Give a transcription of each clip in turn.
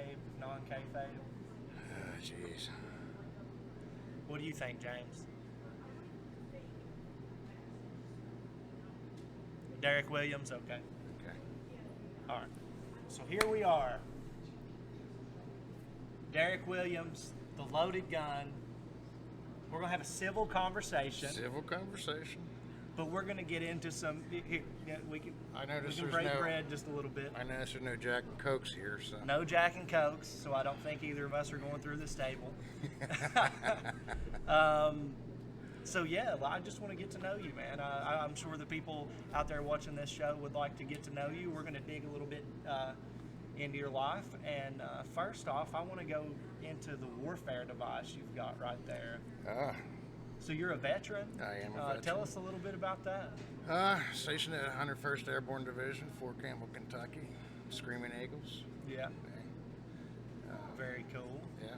kayfabe, non-kayfabe? Jeez. What do you think, James? Derrick Williams? Okay. Okay. All right. So here we are. Derrick Williams, the loaded gun. We're going to have a civil conversation. Civil conversation. But we're going to get into some. Here, yeah, we can break bread just a little bit. I noticed there's no Jack and Cokes here, so. No Jack and Cokes, so I don't think either of us are going through this table. So yeah, I just want to get to know you, man. I'm sure the people out there watching this show would like to get to know you. We're going to dig a little bit into your life, and first off, I want to go into the warfare device you've got right there. So you're a veteran. I am a veteran. Tell us a little bit about that. Stationed at 101st Airborne Division, Fort Campbell, Kentucky. Screaming Eagles. Yeah. Very cool. Yeah.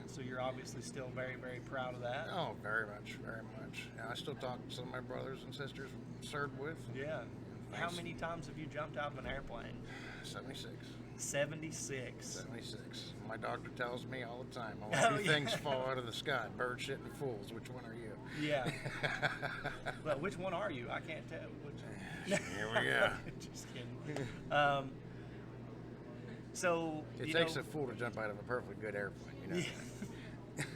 So you're obviously still very, very proud of that. Oh, very much, very much. I still talk to some of my brothers and sisters served with. Yeah. How many times have you jumped out of an airplane? 76. 76. 76. My doctor tells me all the time, only two things fall out of the sky, bird shit and fools. Which one are you? Yeah. Well, which one are you? I can't tell. Here we go. Just kidding. So it takes a fool to jump out of a perfectly good airplane, you know.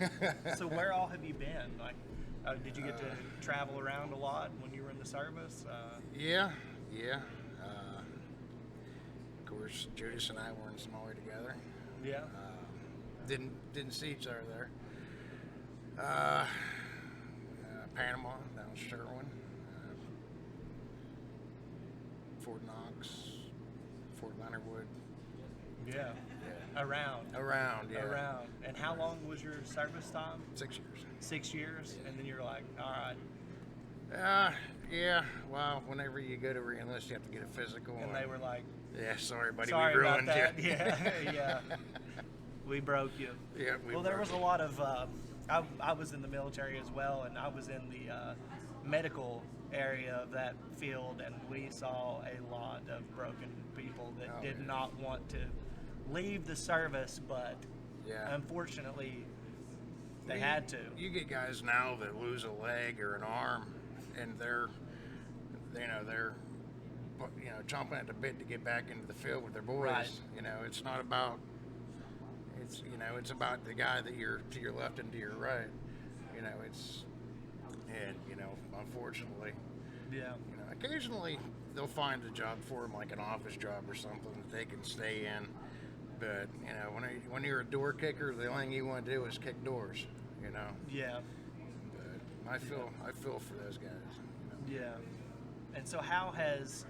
Yeah. So where all have you been? Like, did you get to travel around a lot when you were in the service? Yeah. Of course, Judas and I were in Somalia together. Yeah. Didn't see each other there. Panama, down Sherwin, Fort Knox, Fort Leonard Wood. Yeah. Around. Yeah. Around. And how long was your service time? 6 years. 6 years? And then you're like, all right. Yeah. Well, whenever you go to re-enlist, you have to get a physical. And they were like, yeah, sorry, buddy, sorry we ruined about that. you. Yeah. We broke you. Yeah, there was a lot of, I was in the military as well, and I was in the medical area of that field, and we saw a lot of broken people that did not want to leave the service, but unfortunately they had to. You get guys now that lose a leg or an arm, and they're chomping at the bit to get back into the field with their boys. Right. It's not about. It's about the guy that you're to your left and to your right. Unfortunately. Yeah. Occasionally they'll find a job for them, like an office job or something that they can stay in. But when you're a door kicker, the only thing you want to do is kick doors. Yeah. But I feel for those guys. Yeah. And so, how has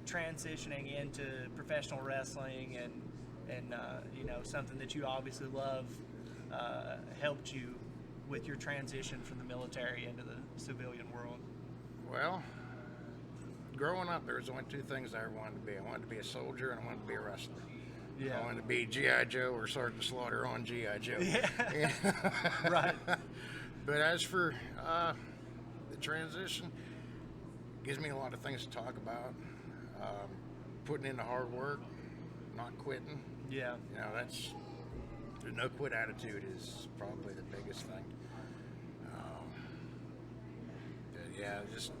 transitioning into professional wrestling and something that you obviously love helped you with your transition from the military into the civilian world? Well, growing up, there was only two things I ever wanted to be. I wanted to be a soldier and I wanted to be a wrestler. Yeah. I wanted to be G.I. Joe or Sergeant Slaughter on G.I. Joe. Yeah. Right. But as for the transition, it gives me a lot of things to talk about. Putting in the hard work, not quitting. Yeah. The no quit attitude is probably the biggest thing. Just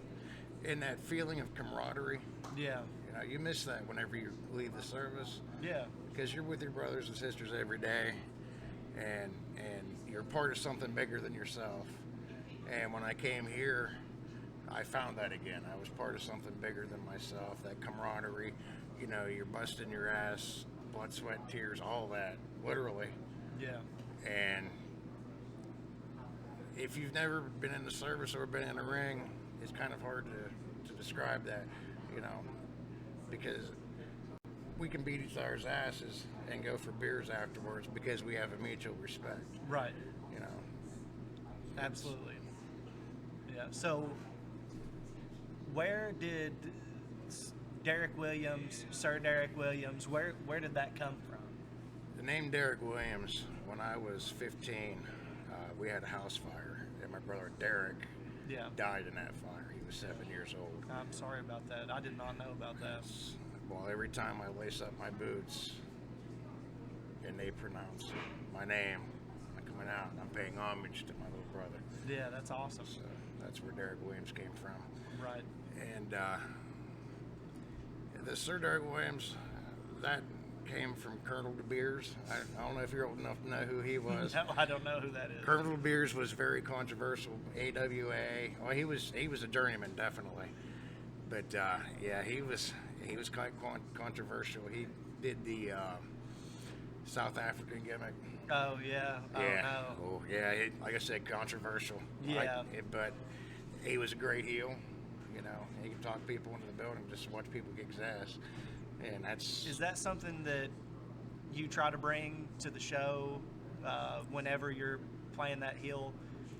in that feeling of camaraderie. Yeah. You miss that whenever you leave the service. Yeah. Because you're with your brothers and sisters every day, and you're part of something bigger than yourself. And when I came here, I found that again. I was part of something bigger than myself. That camaraderie. You're busting your ass, blood, sweat, tears, all that, literally. Yeah. And if you've never been in the service or been in a ring, it's kind of hard to describe that, because we can beat each other's asses and go for beers afterwards because we have a mutual respect. Right. Absolutely. Yeah. So, where did Derrick Williams, Sir Derrick Williams, where did that come from? The name Derrick Williams, when I was 15, we had a house fire, and my brother Derrick died in that fire. He was 7 years old. I'm sorry about that. I did not know about that. Well, every time I lace up my boots in they pronounce my name. I'm coming out and I'm paying homage to my little brother. Yeah, that's awesome. So that's where Derrick Williams came from. Right. And the Sir Derrick Williams, that came from Colonel De Beers. I don't know if you're old enough to know who he was. No, I don't know who that is. Colonel De Beers was very controversial. AWA. Well, he was a journeyman, definitely. But yeah, he was quite controversial. He did the South African gimmick. Oh yeah. Oh Yeah. no. Oh yeah. Like I said, controversial. Yeah. But he was a great heel. You know, he could talk people into the building just to watch people kick his ass. And that's. Is that something that you try to bring to the show whenever you're playing that heel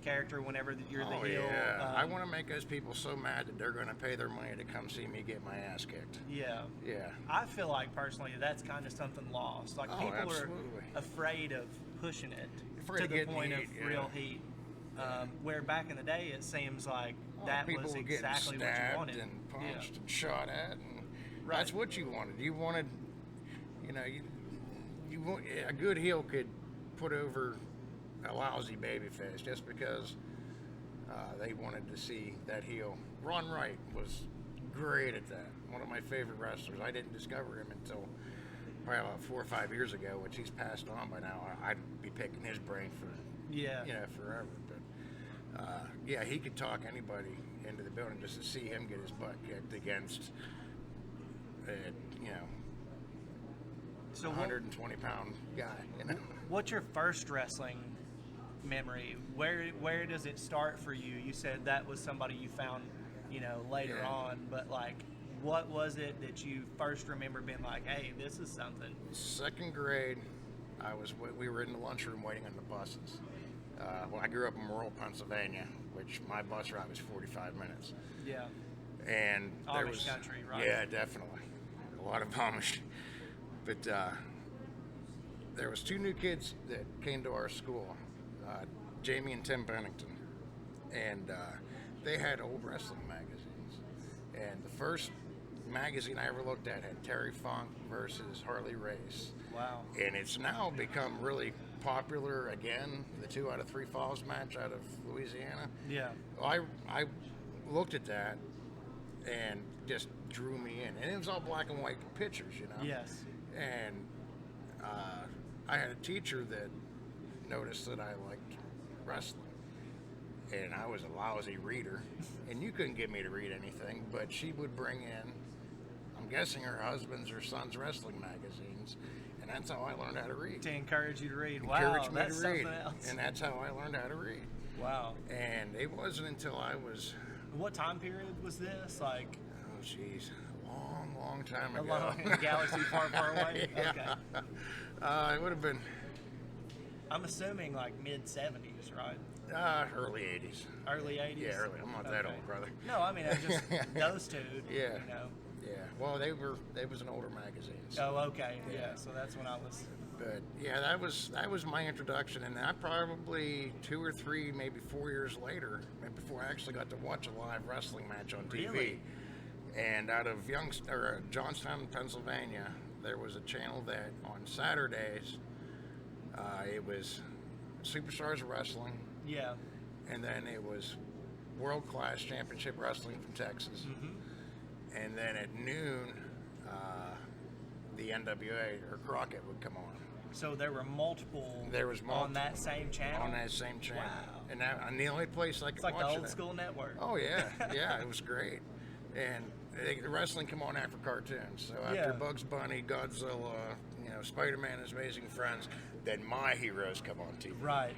character? Whenever you're the heel. Yeah. I want to make those people so mad that they're going to pay their money to come see me get my ass kicked. Yeah. Yeah. I feel like personally that's kind of something lost. Like people absolutely. are afraid of pushing it Afraid to of the getting point heat, of yeah. real heat. Where back in the day it seems like that People was were exactly getting what you stabbed wanted. and punched Yeah. and shot at, and Right. that's what you wanted. You wanted, you know, you want a good heel could put over a lousy babyface just because they wanted to see that heel. Ron Wright was great at that. One of my favorite wrestlers. I didn't discover him until probably about 4 or 5 years ago, which he's passed on by now. I'd be picking his brain for forever. But yeah, he could talk anybody into the building just to see him get his butt kicked against, So 120-pound guy. You know. what's your first wrestling memory? Where does it start for you? You said that was somebody you found, later Yeah. on, but like, what was it that you first remember being like, hey, this is something? Second grade, we were in the lunchroom waiting on the buses. Well, I grew up in Morrill, Pennsylvania, which my bus ride was 45 minutes. Yeah. And there Amish was country, right? Yeah, definitely, a lot of Amish. But there was 2 new kids that came to our school, Jamie and Tim Pennington, and they had old wrestling magazines. And the first magazine I ever looked at had Terry Funk versus Harley Race. Wow. And it's now become really popular again, the 2 out of 3 Falls match out of Louisiana. Yeah. I looked at that and just drew me in. And it was all black and white pictures, Yes. And I had a teacher that noticed that I liked wrestling. And I was a lousy reader. And you couldn't get me to read anything, but she would bring in, I'm guessing her husband's or son's wrestling magazines. And that's how I learned how to read. To encourage you to read. Encouraged Wow, me that's to read. something else. And that's how I learned how to read. Wow. And it wasn't until I was, What time period was this? Like oh jeez, a long time a ago. long galaxy far, far away? Yeah. Okay. It would have been I'm assuming like mid 70s, right? early 80s. Early 80s? Yeah, early. I'm not that Okay. old, brother. No, I mean, I just those two. Yeah. You know. Yeah. Well, they was an older magazine. So. Oh, okay. Yeah. Yeah. So that's when I was. But yeah, that was my introduction, and I probably 2 or 3, maybe 4 years later, before I actually got to watch a live wrestling match on TV. Really? And out of Johnstown, Pennsylvania, there was a channel that on Saturdays, it was Superstars of Wrestling, Yeah. and then it was World Class Championship Wrestling from Texas, and then at noon, the NWA or Crockett would come on. So there were multiple. There was multiple on that same channel. On that same channel. Wow. And the only place I could It's like watch the it old at- school network. Oh yeah, yeah, it was great. And the wrestling come on after cartoons. So after Yeah. Bugs Bunny, Godzilla, Spider-Man, and His Amazing Friends, then my heroes come on TV. Right.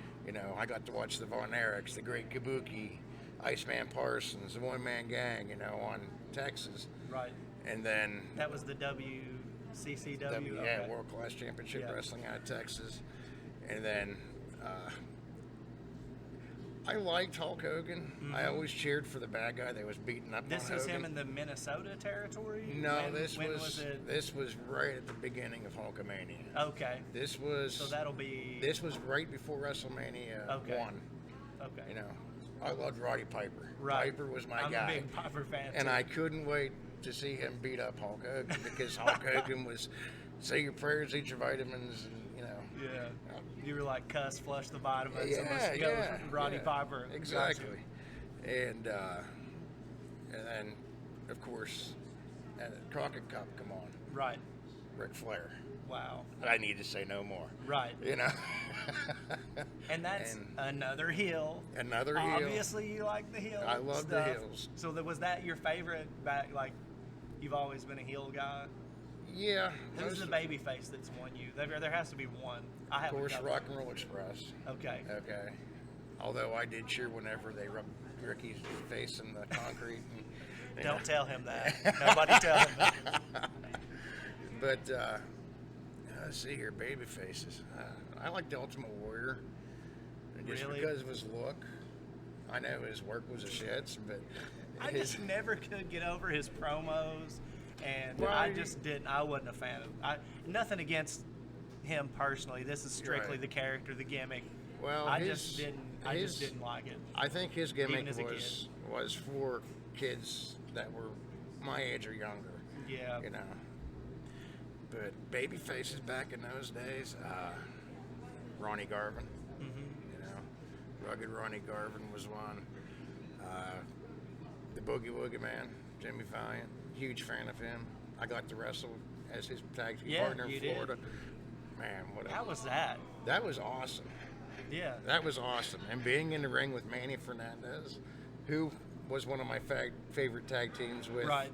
I got to watch the Von Erichs, the Great Kabuki, Iceman Parsons, the One Man Gang, on Texas. Right. And then That was the WCCW. yeah, Okay. World Class Championship Yeah. Wrestling out of Texas. And then I liked Hulk Hogan. I always cheered for the bad guy that was beating up This on is Hogan. him in the Minnesota territory. No, When this was it? this was right at the beginning of Hulkamania. Okay. This was So that'll be. this was right before WrestleMania Okay. 1. Okay. I loved Roddy Piper. Right. Piper was my I'm guy. a big Piper fan. And too. I couldn't wait to see him beat up Hulk Hogan because Hulk Hogan was say your prayers, eat your vitamins, and you know. Yeah. You were like cuss, flush the vitamins, Yeah, and let's go with Roddy yeah, Piper. exactly. Gotcha. And then, of course, and the Crockett Cup, come on, Right. Ric Flair. Wow. I need to say no more. Right. You know. And that's another heel. Another heel. Obviously, you like the heel. I love the stuff. heels. So was that your favorite? Like, you've always been a heel guy. Yeah. Who's the baby face that's won you? There has to be one. I have. Of course, Rock and Roll Express. Okay. Okay. Although I did cheer whenever they rubbed Ricky's face in the concrete. And, Don't tell him that. Nobody tell him that. But let's see here, baby faces. I like the Ultimate Warrior, just Really? because of his look. I know his work was a shits, but I just never could get over his promos, and Well, I just didn't. I wasn't a fan of. Nothing against him personally. This is strictly Right. the character, the gimmick. well, I his- just didn't. I just his- didn't like it. I think his gimmick as a was for kids that were my age or younger. Yeah. You know. But baby faces back in those days, Ronnie Garvin. Mm-hmm. You know, rugged Ronnie Garvin was one. The Boogie Woogie Man, Jimmy Valiant, huge fan of him. I got to wrestle as his tag team partner you in did. Florida. Man, what How was that? that was awesome. Yeah. That was awesome. And being in the ring with Manny Fernandez, who was one of my favorite tag teams with Right.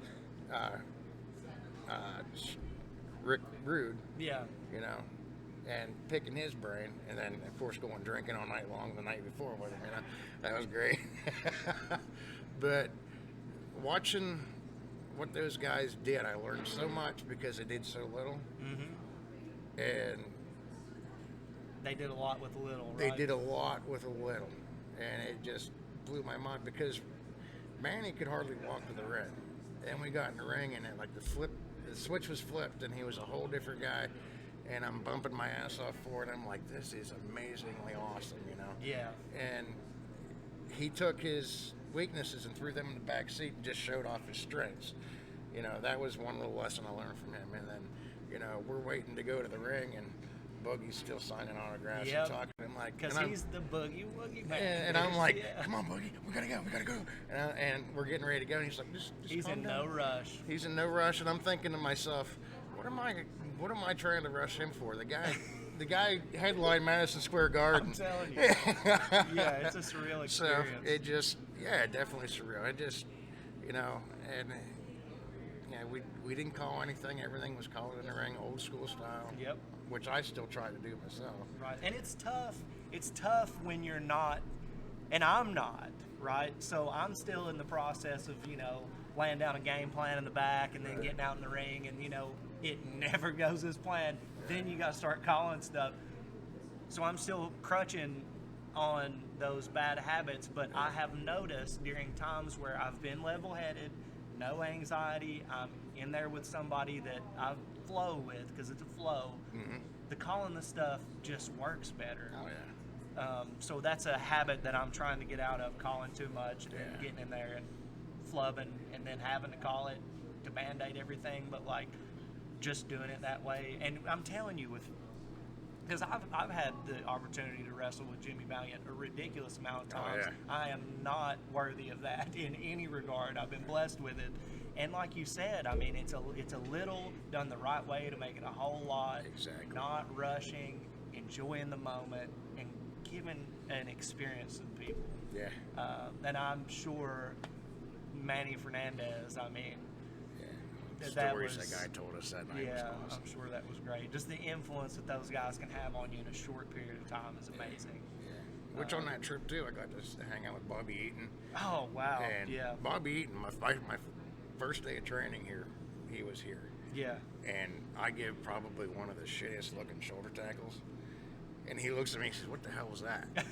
Rick Rude, Yeah. you know, and picking his brain, and then of course going drinking all night long the night before with him, you know, that was great. But watching what those guys did, I learned so much because they did so little, Mm-hmm. and They did a lot with little. they Right? did a lot with a little, and it just blew my mind because Manny could hardly walk to the ring. Then we got in the ring, and the switch was flipped, and he was a whole different guy. And I'm bumping my ass off for it. I'm like, this is amazingly awesome, you know. Yeah. And he took his weaknesses and threw them in the back seat and just showed off his strengths. You know, that was one little lesson I learned from him. And then, you know, we're waiting to go to the ring, and Boogie's still signing autographs Yep. and talking. I'm like, Because and I'm- he's the Boogie Woogie Man. and I'm like, Yeah. come on, Boogie, we gotta go. And we're getting ready to go, and he's like, just He's calm in down. no rush. He's in no rush, and I'm thinking to myself, what am I trying to rush him for? The guy headlined Madison Square Garden. I'm telling you. Yeah, it's a surreal So experience. it just, yeah, definitely surreal. It just, you know, and yeah, we didn't call anything. Everything was called in the ring, old school style. Yep. Which I still try to do myself. Right. And it's tough. It's tough when you're not, and I'm not, right? So I'm still in the process of, you know, laying down a game plan in the back and then getting out in the ring, and, you know, it never goes as planned. Then you got to start calling stuff. So I'm still crutching on those bad habits, but I have noticed during times where I've been level-headed, no anxiety, I'm in there with somebody that I flow with because it's a flow. Mm-hmm. The calling the stuff just works better. Oh yeah. So that's a habit that I'm trying to get out of, calling too much and then Yeah. getting in there and flubbing and then having to call it to band-aid everything, but like just doing it that way. And I'm telling you, because I've had the opportunity to wrestle with Jimmy Valiant a ridiculous amount of Oh, times. yeah. I am not worthy of that in any regard. I've been blessed with it. And like you said, I mean, it's a little done the right way to make it a whole lot. Exactly. Not rushing, enjoying the moment, and giving an experience to the people. Yeah. And I'm sure Manny Fernandez, I mean, The that stories was- that guy told us that night yeah, was awesome. I'm sure that was great. Just the influence that those guys can have on you in a short period of time is amazing. Yeah. Which on that trip too, I got to hang out with Bobby Eaton. Oh, wow. And Yeah. Bobby Eaton, my first day of training here, he was here. Yeah. And I give probably one of the shittiest looking shoulder tackles. And he looks at me and says, what the hell was that? I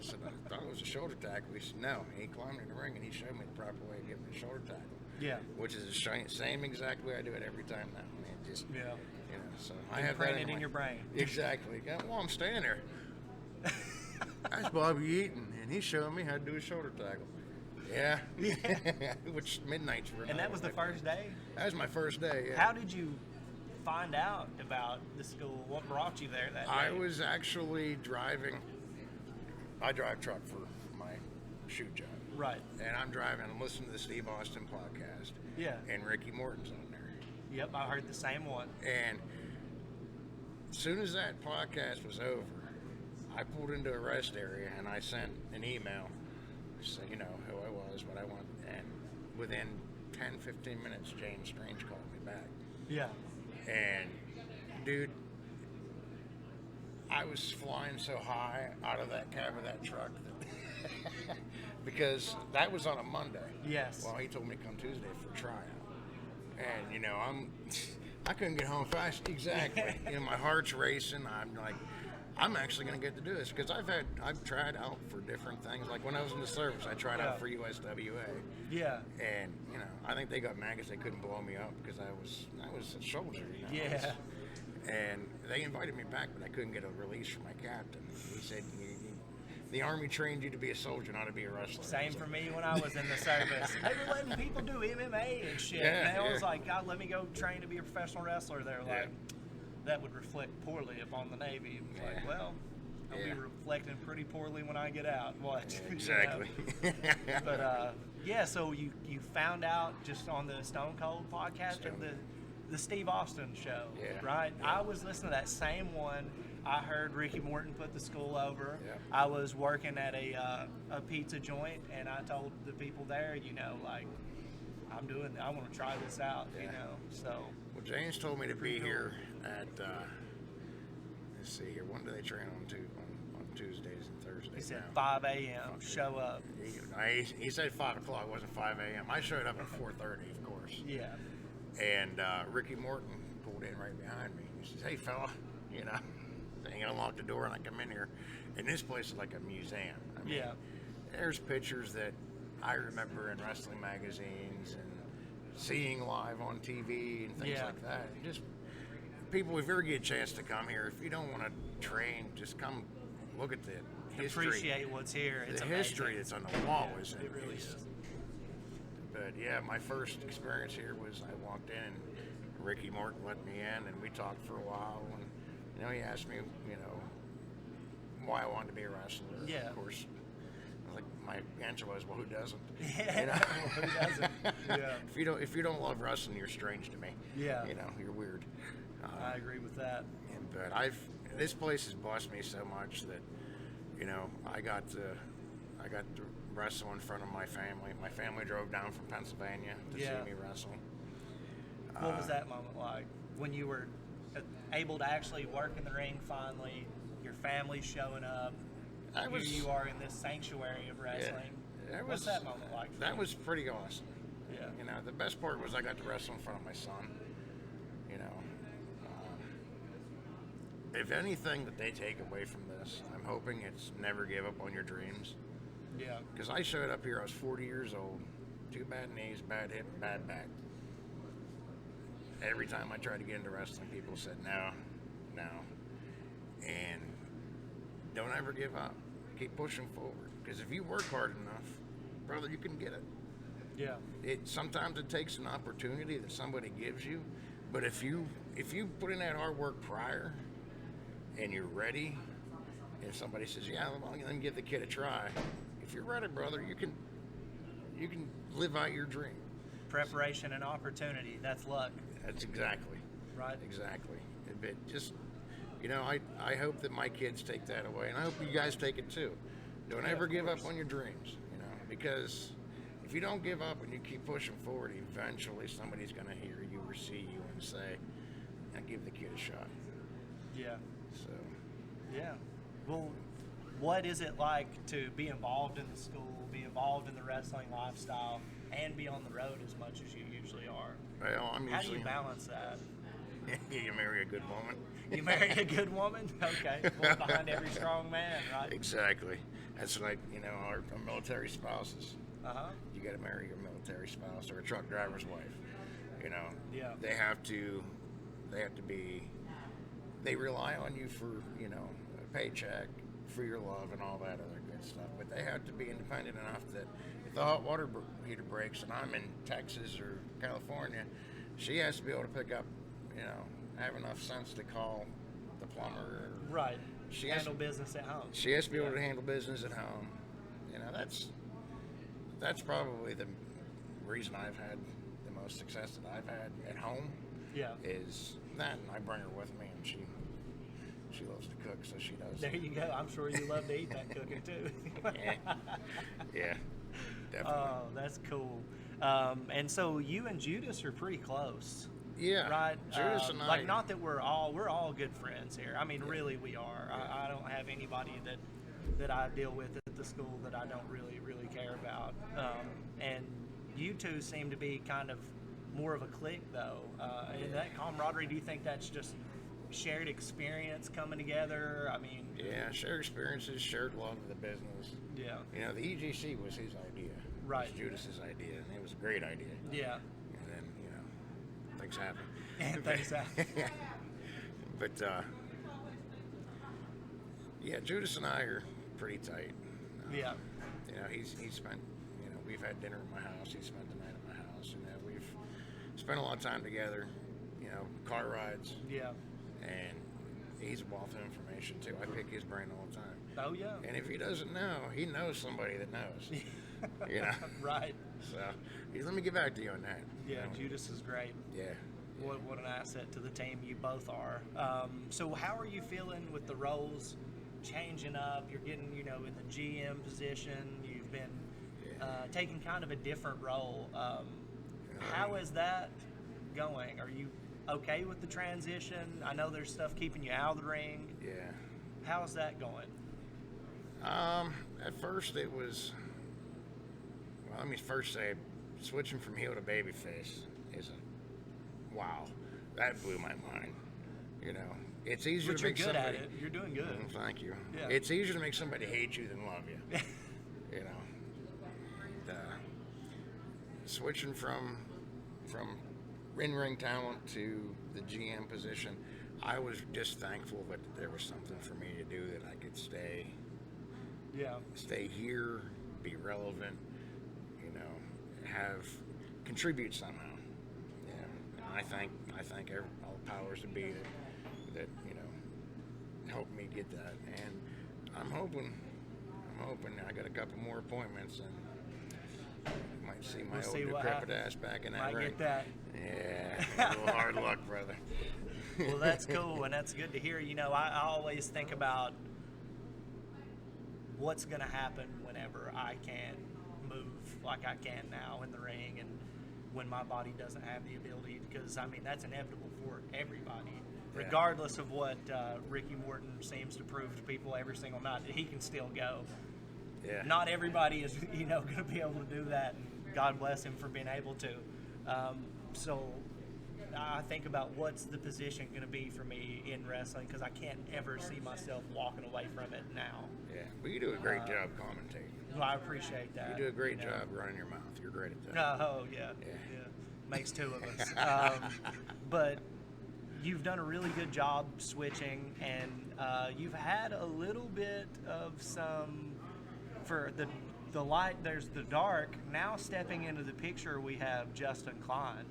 said, I thought it was a shoulder tackle. He said, no. And he climbed in the ring and he showed me the proper way of giving a shoulder tackle. Yeah. Which is the same exact way I do it every time now. I mean, just, Yeah. you know, so I have that Imprinted in my- your brain. Exactly. Well, I'm standing there. That's Bobby Eaton, and he's showing me how to do a shoulder tackle. Yeah. Which midnight's for And that was the first day? That was my first day, yeah. How did you find out about the school? What brought you there that day? I was actually driving. I drive truck for my shoot job. Right. And I'm driving. I'm listening to the Steve Austin podcast. Yeah. And Ricky Morton's on there. Yep, I heard the same one. And as soon as that podcast was over, I pulled into a rest area and I sent an email, so who I was, what I want, and within 10, 15 minutes, Jane Strange called me back. Yeah. And dude, I was flying so high out of that cab of that truck that because that was on a Monday. Yes. Well, he told me to come Tuesday for a tryout. And I couldn't get home fast. Exactly. My heart's racing. I'm like, I'm actually going to get to do this because I've tried out for different things. Like when I was in the service, I tried out for USWA. Yeah. And I think they got mad because they couldn't blow me up because I was a soldier. Yeah. And they invited me back, but I couldn't get a release from my captain. He said, the Army trained you to be a soldier, not to be a wrestler. Same for me when I was in the service. They were letting people do MMA and shit. Yeah, and I was like, God, let me go train to be a professional wrestler. They're like, that would reflect poorly upon the Navy. Like, well, I'll be reflecting pretty poorly when I get out. What? Exactly. But, so you found out just on the Stone Cold podcast of the Steve Austin show, right? Yeah. I was listening to that same one. I heard Ricky Morton put the school over. Yeah. I was working at a pizza joint, and I told the people there, I want to try this out, so. Well, James told me to be here at, let's see here, when do they train on Tuesdays and Thursdays? He said now? 5 a.m., show up. He said 5 o'clock, it wasn't 5 a.m. I showed up at 4:30, of course. Yeah. And Ricky Morton pulled in right behind me. He says, hey, fella, they ain't gonna lock the door and I come in here. And this place is like a museum. There's pictures that I remember in wrestling magazines and seeing live on TV and things like that. And just people, if you ever get a chance to come here, if you don't want to train, just come look at the history. Appreciate what's here. It's the amazing. history that's on the wall is it really is. But my first experience here was I walked in and Ricky Morton let me in and we talked for a while and he asked me, why I wanted to be a wrestler. Yeah. Of course, I was like, my answer was, well, who doesn't? Who doesn't? Yeah. If you don't love wrestling, you're strange to me. Yeah. You're weird. I agree with that. But this place has blessed me so much that, I got to wrestle in front of my family. My family drove down from Pennsylvania to see me wrestle. What was that moment like when you were able to actually work in the ring finally, your family's showing up, here you are in this sanctuary of wrestling? What's that moment like for That you? was pretty awesome. Yeah. The best part was I got to wrestle in front of my son. If anything that they take away from this, I'm hoping it's never give up on your dreams. Yeah. Because I showed up here, I was 40 years old, 2 bad knees, bad hip, bad back. Every time I tried to get into wrestling, people said, no. And don't ever give up. Keep pushing forward. Because if you work hard enough, brother, you can get it. Yeah. Sometimes it takes an opportunity that somebody gives you, but if you put in that hard work prior and you're ready, and somebody says, let me give the kid a try. If you're ready, brother, you can live out your dream. Preparation and opportunity, that's luck. That's exactly. Right. Exactly. But just, I hope that my kids take that away, and I hope you guys take it too. Don't ever give up on your dreams, because if you don't give up and you keep pushing forward, eventually somebody's going to hear you or see you and say, give the kid a shot. Yeah. So. Yeah. Well, what is it like to be involved in the school, be involved in the wrestling lifestyle, and be on the road as much as you usually are? Well, How do you balance that? You marry a good woman. You marry a good woman? Okay. Well, behind every strong man, right? Exactly. That's like, our military spouses. Uh-huh. You got to marry your military spouse or a truck driver's wife. Yeah. They have to be, they rely on you for, a paycheck, for your love and all that other good stuff. But they have to be independent enough that if the hot water heater breaks and I'm in Texas or California, she has to be able to pick up, have enough sense to call the plumber. Right. She handle business at home. She has to be able to handle business at home. You know, that's probably the reason I've had the most success that I've had at home. Yeah. Is that, and I bring her with me, and she loves to cook, so she does. There you go. I'm sure you love to eat that cooking too. Yeah, definitely. Oh, that's cool. And so you and Judas are pretty close. Yeah, right. Judas and I. Like, not that we're all good friends here. I mean, really, we are. I don't have anybody that I deal with at the school that I don't really care about. And you two seem to be kind of more of a clique, though. And that camaraderie, do you think that's just shared experience coming together? I mean, yeah, shared experiences, shared love of the business. Yeah. You know, the EGC was his idea. Right. It was Judas's idea, and it was a great idea. Yeah. And then, you know, things happen. And things happen. But, yeah, Judas and I are pretty tight. Yeah. You know, he's spent, you know, we've had dinner at my house. He spent the night at my house. You know, we've spent a lot of time together, you know, car rides. Yeah. And he's a wealth of information, too. I pick his brain all the time. Oh, yeah. And if he doesn't know, he knows somebody that knows. You know? Right. So, let me get back to you on that. Yeah, you know? Judas is great. Yeah. What an asset to the team you both are. So how are you feeling with the roles changing up? You're getting, you know, in the GM position. You've been taking kind of a different role. How is that going? Are you okay with the transition? I know there's stuff keeping you out of the ring. Yeah. How's that going? At first it was, well, let me first say, switching from heel to babyface is wow. That blew my mind. You know, it's easier But to make you're good somebody. at it. You're doing good. Thank you. Yeah. It's easier to make somebody hate you than love you. You know, switching from in-ring talent to the GM position, I was just thankful that there was something for me to do, that I could stay here, be relevant, you know, contribute somehow. Yeah, and I thank all the powers that be that you know helped me get that, and I'm hoping I got a couple more appointments, and you might see my old decrepit ass back in that ring. Get that. Yeah, a little hard luck, brother. Well, that's cool, and that's good to hear. You know, I always think about what's going to happen whenever I can move like I can now in the ring, and when my body doesn't have the ability, because, I mean, that's inevitable for everybody. Yeah. Regardless of what Ricky Morton seems to prove to people every single night, that he can still go. Yeah. Not everybody is, you know, going to be able to do that, and God bless him for being able to. So I think about what's the position going to be for me in wrestling, because I can't ever see myself walking away from it now. Yeah, well, you do a great job commentating. Well, I appreciate that. You do a great job running your mouth. You're great at that. Oh, yeah. Makes two of us. But you've done a really good job switching, and you've had a little bit of some, for the light, there's the dark. Now stepping into the picture, we have Justin Klein.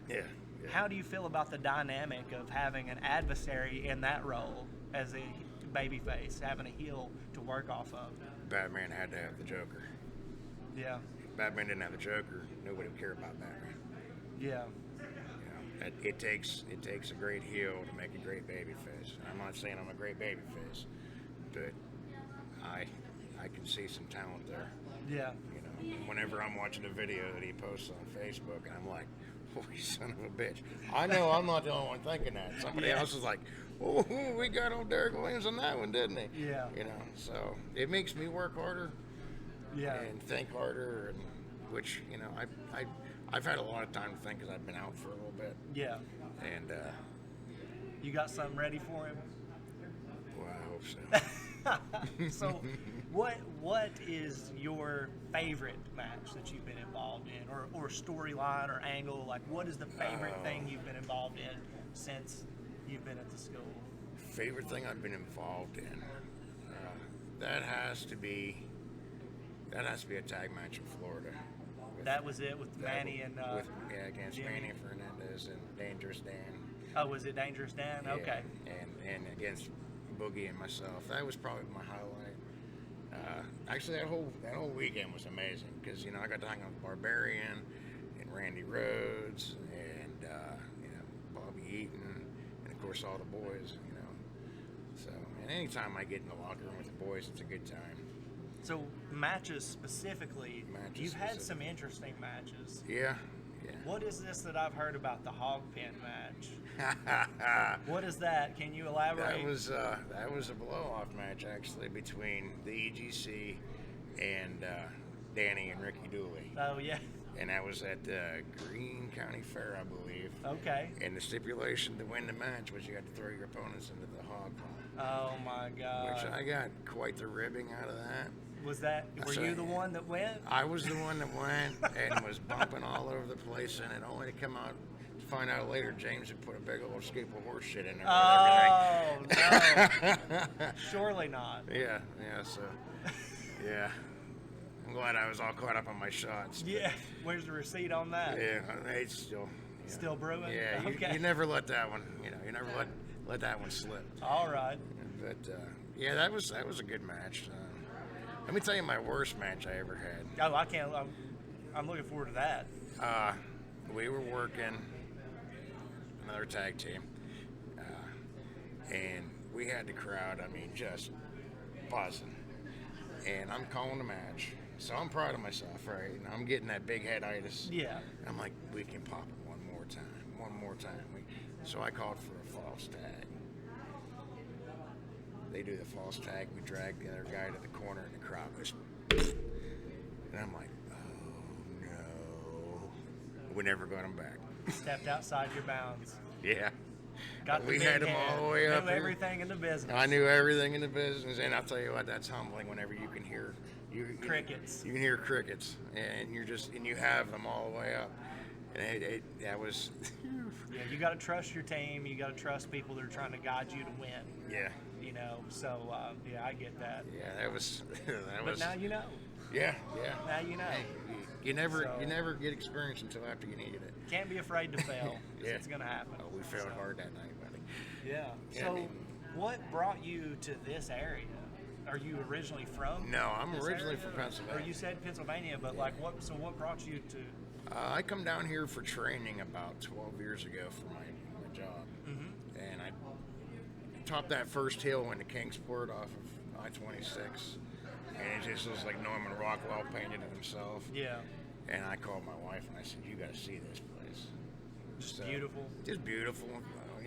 Yeah. How do you feel about the dynamic of having an adversary in that role as a babyface, having a heel to work off of? Batman had to have the Joker. Yeah. If Batman didn't have the Joker, nobody would care about Batman. Yeah. You know, it takes a great heel to make a great babyface. I'm not saying I'm a great babyface, but I can see some talent there. Yeah. You know, whenever I'm watching a video that he posts on Facebook, and I'm like, "Oh, you son of a bitch!" I know I'm not the only one thinking that. Somebody else is like, "Oh, we got old Derrick Williams on that one, didn't he?" Yeah. You know, so it makes me work harder. Yeah. And think harder, and which, you know, I've had a lot of time to think because I've been out for a little bit. Yeah. And you got something ready for him? well, I hope so. So, what is your favorite match that you've been involved in, or storyline or angle? Like, what is the favorite thing you've been involved in since you've been at the school? Favorite thing I've been involved in? That has to be a tag match in Florida. That was it with Manny and against Jimmy. Manny Fernandez and Dangerous Dan. Oh, was it Dangerous Dan? Yeah, Okay. and against Boogie and myself. That was probably my highlight. Actually, that whole weekend was amazing because I got to hang out with Barbarian and Randy Rhodes and Bobby Eaton and of course all the boys. So and anytime I get in the locker room with the boys, it's a good time. So matches specifically, you've had some interesting matches. Yeah. What is this that I've heard about the hog pen match? What is that? Can you elaborate? That was a blow-off match actually between the EGC and Danny and Ricky Dooley. Oh yeah. And that was at the Greene County Fair, I believe. Okay. And the stipulation to win the match was you had to throw your opponents into the hog pile. Oh my God. Which I got quite the ribbing out of that. Were you the one that went? I was the one that went and was bumping all over the place, and it only to come out to find out later James had put a big old scoop of horse shit in there. Oh no! Surely not. Yeah. So yeah, I'm glad I was all caught up on my shots. Yeah. Where's the receipt on that? Yeah, it's still. Still brewing. Yeah. Okay. You never let that one. You never let that one slip. All right. But yeah, that was a good match. Let me tell you my worst match I ever had. Oh, I can't. I'm looking forward to that. We were working another tag team, and we had the crowd, just buzzing. And I'm calling the match, so I'm proud of myself, right? And I'm getting that big headitis. Yeah. I'm like, we can pop it one more time. So I called for a false tag. They do the false tag. We drag the other guy to the corner, and the crowd goes, and I'm like, oh no. We never got him back. Stepped outside your bounds. Yeah. We had him all the way up Knew here. everything in the business. I knew everything in the business, and I'll tell you what, that's humbling whenever you can hear crickets. You can hear crickets, and you have them all the way up. And that was. Yeah, you got to trust your team. You got to trust people that are trying to guide you to win. Yeah. So yeah, I get that. Yeah, that was. But now you know. Yeah. Now you know. Hey, you never get experience until after you needed it. Can't be afraid to fail. Yeah. It's gonna happen. Oh, we failed hard that night, buddy. Yeah. So, what brought you to this area? Are you originally from? No, I'm originally area? from Pennsylvania. Or you said Pennsylvania, but what brought you to? I come down here for training about 12 years ago for my job, and I topped that first hill into Kingsport off of I-26, and it just looks like Norman Rockwell painted it himself. Yeah. And I called my wife and I said, "You got to see this place." Just beautiful. Just beautiful.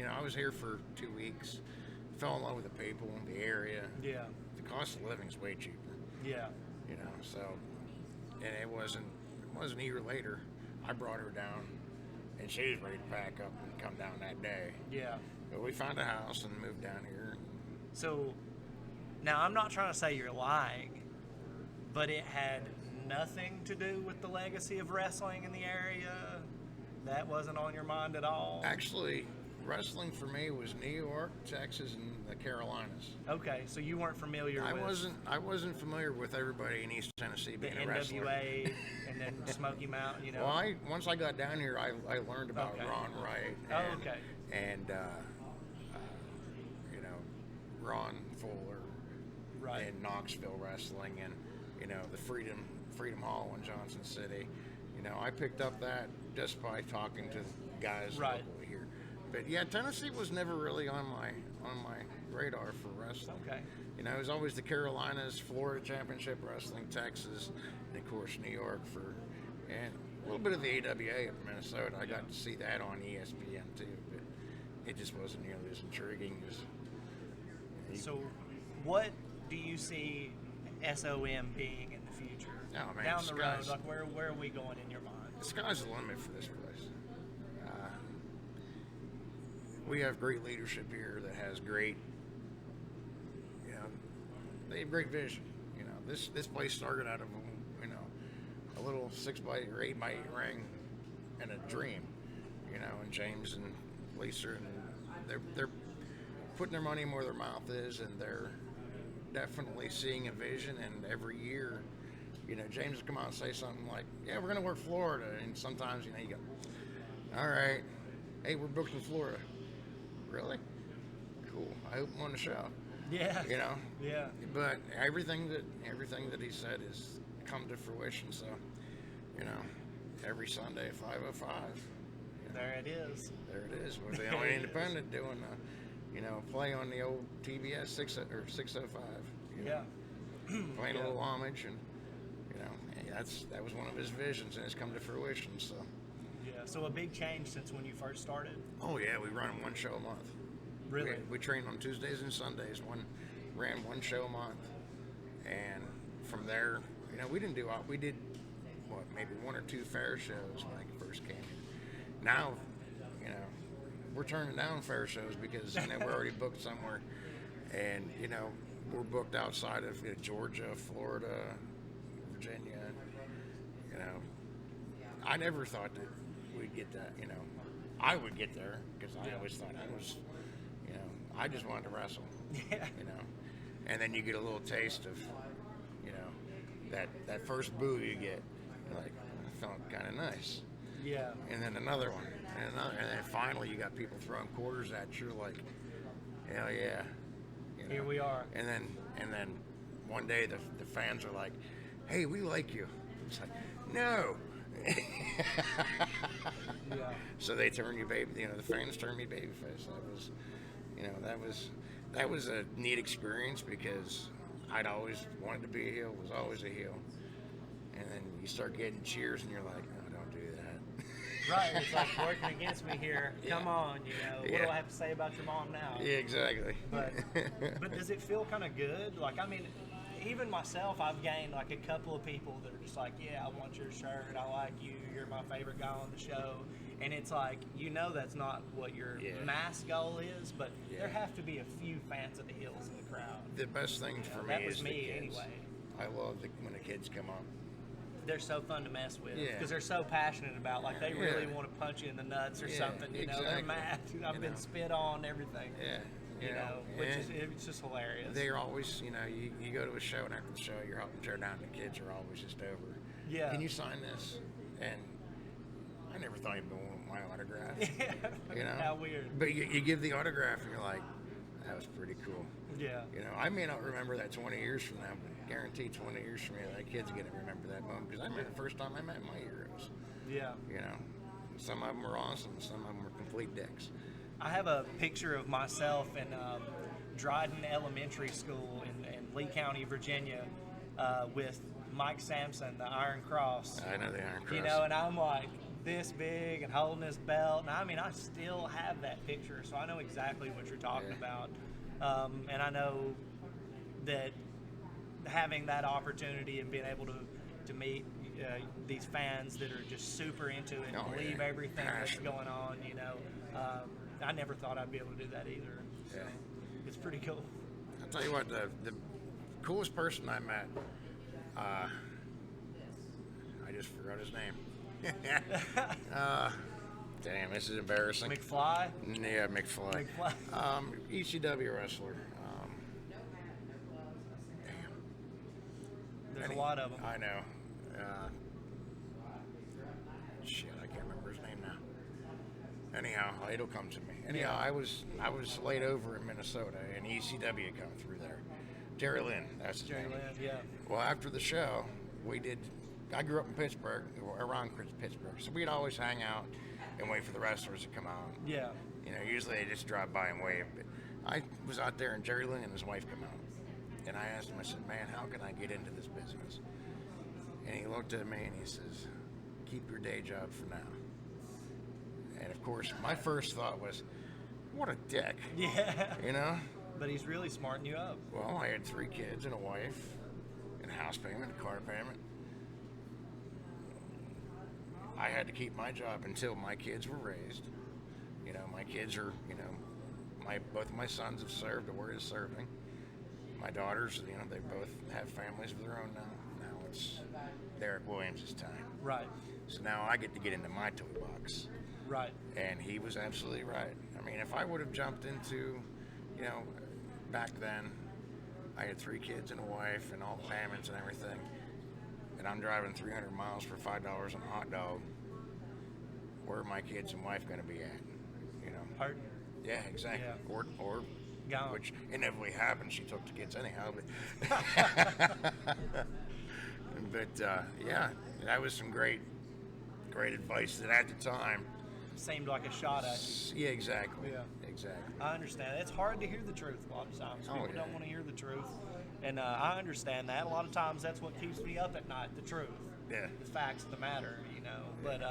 I was here for 2 weeks. Fell in love with the people, the area. Yeah. The cost of living is way cheaper. Yeah. So, and it wasn't a year later. I brought her down, and she was ready to pack up and come down that day. Yeah. But we found a house and moved down here. So, now I'm not trying to say you're lying, but it had nothing to do with the legacy of wrestling in the area. That wasn't on your mind at all. Actually, wrestling for me was New York, Texas, and the Carolinas. Okay, so you weren't familiar with... I wasn't familiar with everybody in East Tennessee being a wrestler. NWA and then Smoky Mountain, Well, once I got down here, I learned about Ron Wright. And, Ron Fuller. Right. And Knoxville Wrestling and, the Freedom Hall in Johnson City. I picked up that just by talking to guys locally here. But yeah, Tennessee was never really on my radar for wrestling. Okay. It was always the Carolinas, Florida Championship Wrestling, Texas, and of course New York and a little bit of the AWA of Minnesota. I got to see that on ESPN too, but it just wasn't nearly as intriguing as. So, what do you see SOM being in the future? Oh, man, down the road, where are we going in your mind? The sky's the limit for this place. We have great leadership here that has great, they have great vision. This place started out of a little 6x or 8x8 ring and a dream, and James and Lisa, and they're putting their money where their mouth is, and they're definitely seeing a vision. And every year, James will come out and say something like, "Yeah, we're going to work Florida," and sometimes you go, "All right, hey, we're booked in Florida." really? Cool. I hope I'm on the show. Yeah. You know. Yeah. But everything that he said has come to fruition. So, you know, every Sunday at 5:05. There it is. There it is. We're the only independent doing, play on the old TBS 605. Yeah. Playing a little homage, and that was one of his visions, and it's come to fruition. So. Yeah. So a big change since when you first started. Oh yeah, we run one show a month. Really? We train on Tuesdays and Sundays. Ran one show a month, and from there, we did maybe one or two fair shows when I first came. Now, we're turning down fair shows because we're already booked somewhere, and we're booked outside of Georgia, Florida, Virginia. I never thought that we'd get that. I would get there because I always thought I was, I just wanted to wrestle. Yeah. And then you get a little taste of, that first boo you get. You're like, it felt kind of nice. Yeah. And then another one, and then finally you got people throwing quarters at you, like, hell yeah. Here we are. And then one day the fans are like, hey, we like you. It's like, no. Yeah. So they turn you baby. The fans turn me babyface. That was a neat experience because I'd always wanted to be a heel. Was always a heel. And then you start getting cheers, and you're like, no, don't do that. Right. It's like working against me here. Yeah. Come on, What do I have to say about your mom now? Yeah, exactly. But does it feel kind of good? Like, I mean, even myself, I've gained like a couple of people that are just like, yeah, I want your shirt. I like you. You're my favorite guy on the show. And it's like, that's not what your mass goal is, but there have to be a few fans of the heels in the crowd. The best thing for me that was is me the kids. anyway. I love when the kids come up. They're so fun to mess with Yeah. because they're so passionate about, like, they really want to punch you in the nuts or Yeah, something. They're exactly. mad. I've been spit on, everything. Yeah. Which is it's just hilarious. They're always, you go to a show, and after the show, you're helping tear down. The kids are always just over. Yeah. Can you sign this? And I never thought you'd want my autograph. Yeah. How weird. But you give the autograph, and you're like, that was pretty cool. Yeah. I may not remember that 20 years from now, but guaranteed 20 years from now, that kid's going to remember that moment because I remember the first time I met my heroes. Yeah. Some of them were awesome, some of them were complete dicks. I have a picture of myself in Dryden Elementary School in Lee County, Virginia, with Mike Sampson, the Iron Cross. I know the Iron Cross. And I'm like this big and holding this belt. And I mean, I still have that picture, so I know exactly what you're talking about. And I know that having that opportunity and being able to meet these fans that are just super into it and believe everything that's going on, I never thought I'd be able to do that either. So it's pretty cool. I'll tell you what, the coolest person I met, I just forgot his name. Damn, this is embarrassing. McFly? Yeah, McFly. ECW wrestler. There's a lot of them. I know. Shit, I can't remember his name now. Anyhow, it'll come to me. Anyhow, I was laid over in Minnesota, and ECW come through there. Jerry Lynn, that's his name. Jerry Lynn, yeah. Well, after the show, I grew up in Pittsburgh, around Pittsburgh, so we'd always hang out and wait for the wrestlers to come out. Yeah. Usually they just drive by and wave, but I was out there, and Jerry Lynn and his wife come out. And I asked him, I said, man, how can I get into this business? And he looked at me and he says, keep your day job for now. And of course, my first thought was, what a dick. Yeah. But he's really smarting you up. Well, I had 3 kids and a wife, and a house payment, a car payment. I had to keep my job until my kids were raised. My kids are, both of my sons have served or were serving. My daughters, they both have families of their own now. Now it's Derrick Williams' time. Right. So now I get to get into my toy box. Right. And he was absolutely right. I mean, if I would have jumped into, back then, I had 3 kids and a wife and all the payments and everything, and I'm driving 300 miles for $5 on a hot dog, where are my kids and wife going to be at? Hurting. Yeah, exactly. Yeah. Or Gone. which inevitably happened. She took the kids anyhow. But yeah, that was some great advice that at the time Seemed like a shot at you. Yeah, exactly. Yeah. Exactly. I understand. It's hard to hear the truth a lot of times. People yeah. don't want to hear the truth. And I understand that. A lot of times that's what keeps me up at night, the truth. Yeah. The facts of the matter, you know. But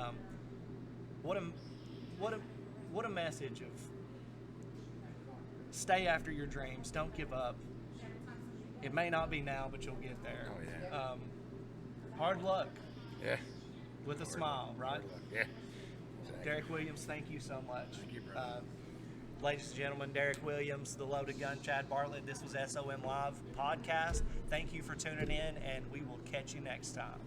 what a message of stay after your dreams. Don't give up. It may not be now, but you'll get there. Oh, yeah. Hard luck Yeah. with a smile, right? Yeah. Exactly. Derrick Williams, thank you so much. Thank you, brother. Ladies and gentlemen, Derrick Williams, The Loaded Gun, Chad Bartlett. This was SOM Live Podcast. Thank you for tuning in, and we will catch you next time.